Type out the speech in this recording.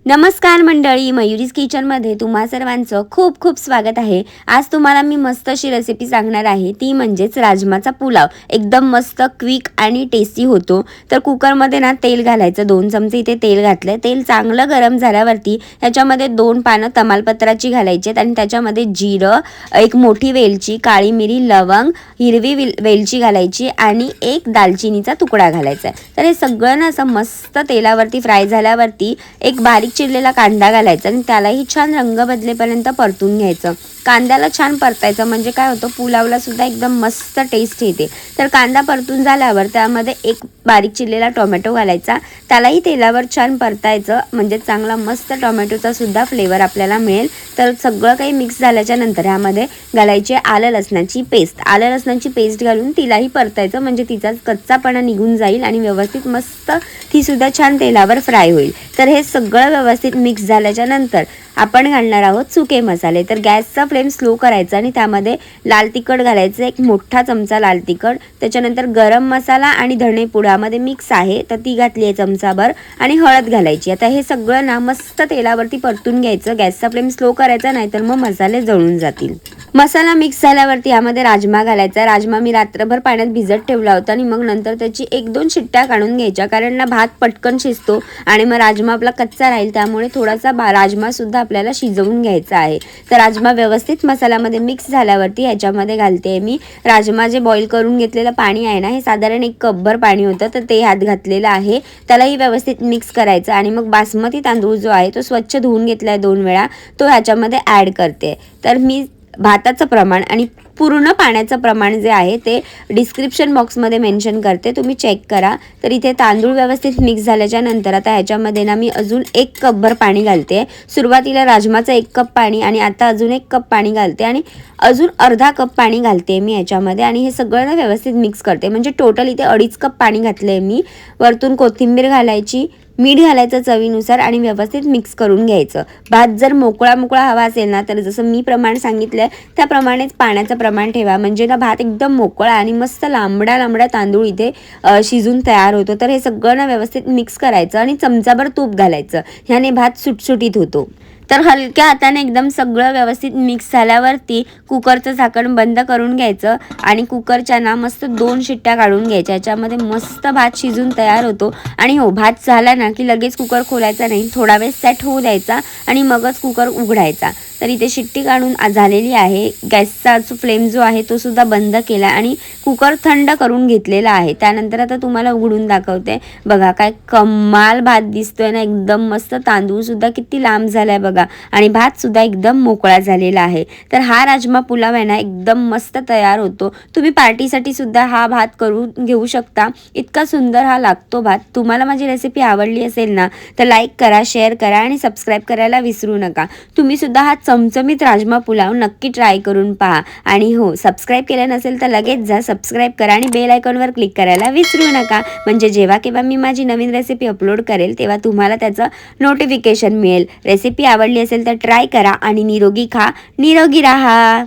नमस्कार मंडळी, मयुरीज किचनमध्ये तुम्हा सर्वांचं खूप खूप स्वागत आहे। आज तुम्हाला मी मस्त अशी रेसिपी सांगणार आहे, ती म्हणजेच राजमाचा पुलाव। एकदम मस्त क्विक आणि टेस्टी होतो। तर कुकरमध्ये ना तेल घालायचं, 2 चमचे इथे तेल घातले। तेल चांगलं गरम झाल्यावरती ह्याच्यामध्ये 2 पानं तमालपत्राची घालायची आहेत आणि त्याच्यामध्ये जिरं, एक मोठी वेलची, काळी मिरी, लवंग, हिरवी वेलची घालायची आणि एक दालचिनीचा तुकडा घालायचा आहे। तर हे सगळं ना असं मस्त तेलावरती फ्राय झाल्यावरती एक बारीक चिरलेला कांदा घालायचा आणि त्यालाही छान रंग बदलेपर्यंत परतून घ्यायचं। कांद्याला छान परतायचं म्हणजे काय होतं, पुलावला सुद्धा एकदम मस्त टेस्ट येते। तर कांदा परतून झाल्यावर त्यामध्ये एक बारीक चिरलेला टोमॅटो घालायचा, त्यालाही तेलावर छान परतायचं म्हणजे चांगला मस्त टोमॅटोचा सुद्धा फ्लेवर आपल्याला मिळेल। तर सगळं काही मिक्स झाल्याच्या नंतर ह्यामध्ये घालायची आलं लसणाची पेस्ट। आलं लसणाची पेस्ट घालून तिलाही परतायचं म्हणजे तिचा कच्चापणा निघून जाईल आणि व्यवस्थित मस्त ती सुद्धा छान तेलावर फ्राय होईल। तर हे सगळं व्यवस्थित मिक्स झाल्याच्या नंतर आपण घालणार आहोत सुके मसाले। तर गॅसचा फ्लेम स्लो करायचा आणि त्यामध्ये लाल तिखट घालायचं, एक मोठा चमचा लाल तिखट, त्याच्यानंतर गरम मसाला आणि धणे पुडामध्ये मिक्स आहे तर ती घातली आहे चमचाभर आणि हळद घालायची। आता हे सगळं ना मस्त तेलावरती परतून घ्यायचं, गॅसचा फ्लेम स्लो करायचा नाहीतर मग मसाले जळून जातील। मसाला मिक्स झाल्यावरती यामध्ये राजमा घालायचा। राजमा मी रात्रभर पाण्यात भिजत ठेवला होता आणि मग नंतर त्याची 1-2 शिट्ट्या काढून घ्यायच्या, कारण ना भात पटकन शिजतो आणि मग राजमा आपला कच्चा राहील, त्यामुळे थोडासा राजमा सुद्धा आपल्याला शिजवून घ्यायचा आहे। तर राजमा व्यवस्थित मसाल्यामध्ये मिक्स झाल्यावरती ह्याच्यामध्ये घालते मी राजमा जे बॉईल करून घेतलेलं पाणी आहे ना, हे साधारण 1 कपभर पाणी होतं तर ते ह्यात घातलेलं आहे। त्यालाही व्यवस्थित मिक्स करायचं आणि मग बासमती तांदूळ जो आहे तो स्वच्छ धुवून घेतलाय 2 वेळा, तो ह्याच्यामध्ये ॲड करते। तर मी भाताचं प्रमाण आणि पूर्ण पाण्याचं प्रमाण जे आहे ते डिस्क्रिप्शन बॉक्समध्ये मेन्शन करते, तुम्ही चेक करा। तर इथे तांदूळ व्यवस्थित मिक्स झाल्याच्या नंतर आता ह्याच्यामध्ये ना मी अजून 1 कपभर पाणी घालते। सुरुवातीला राजमाचं 1 कप पाणी आणि आता अजून 1 कप पाणी घालते आणि अजून अर्धा कप पाणी घालते मी ह्याच्यामध्ये आणि हे सगळं ना व्यवस्थित मिक्स करते। म्हणजे टोटल इथे 2.5 कप पाणी घातलंय मी। वरतून कोथिंबीर घालायची, मीठ घालायचं चवीनुसार आणि व्यवस्थित मिक्स करून घ्यायचं। भात जर मोकळा हवा असेल ना तर जसं मी प्रमाण सांगितलंय त्याप्रमाणेच पाण्याचं प्रमाण ठेवा, म्हणजे ना भात एकदम मोकळा आणि मस्त लांबडा तांदूळ इथे शिजून तयार होतो। तर हे सगळं ना व्यवस्थित मिक्स करायचं आणि चमचाभर तूप घालायचं, ह्याने भात सुटसुटीत होतो। तर हलक्या हाताने एकदम सगळं व्यवस्थित मिक्स झाल्यावरती कुकरचं झाकण बंद करून घ्यायचं आणि कुकरच्या ना मस्त 2 शिट्ट्या काढून घ्यायच्या, याच्यामध्ये मस्त भात शिजून तयार होतो। आणि हो, भात झाला ना की लगेच कुकर खोलायचा नाही, थोडा वेळ सेट होऊ द्यायचा आणि मगच कुकर उघडायचा। तर इथे शिट्टी काढून झालेली आहे। गॅसचा फ्लेम जो आहे तो सुद्धा बंद केला आणि कुकर थंड करून घेतलेला आहे। त्यानंतर आता तुम्हाला उघडून दाखवते, बघा काय कमाल भात दिसतोय ना, एकदम मस्त। तांदूळ सुद्धा किती लांब झालाय बघा आणि भात सुद्धा एकदम मोकळा झालेला आहे। तर हा राजमा पुलाव आहे ना एकदम मस्त तयार होतो। तुम्ही पार्टीसाठी सुद्धा हा भात करून घेऊ शकता, इतका सुंदर हा लागतो भात। तुम्हाला माझी रेसिपी आवडली असेल ना तर लाईक करा, शेअर करा आणि सबस्क्राईब करायला विसरू नका। तुम्ही सुद्धा हा चमचमीत राजमा पुलाव नक्की ट्राय करून पहा आणि हो, सबस्क्राईब केलं नसेल तर लगेच जा, सबस्क्राईब करा आणि बेल आयकॉनवर क्लिक करायला विसरू नका, म्हणजे जेव्हा केव्हा मी माझी नवीन रेसिपी अपलोड करेल तेव्हा तुम्हाला त्याचं नोटिफिकेशन मिळेल। रेसिपी आवडली असेल तर ट्राय करा आणि निरोगी खा, निरोगी राहा।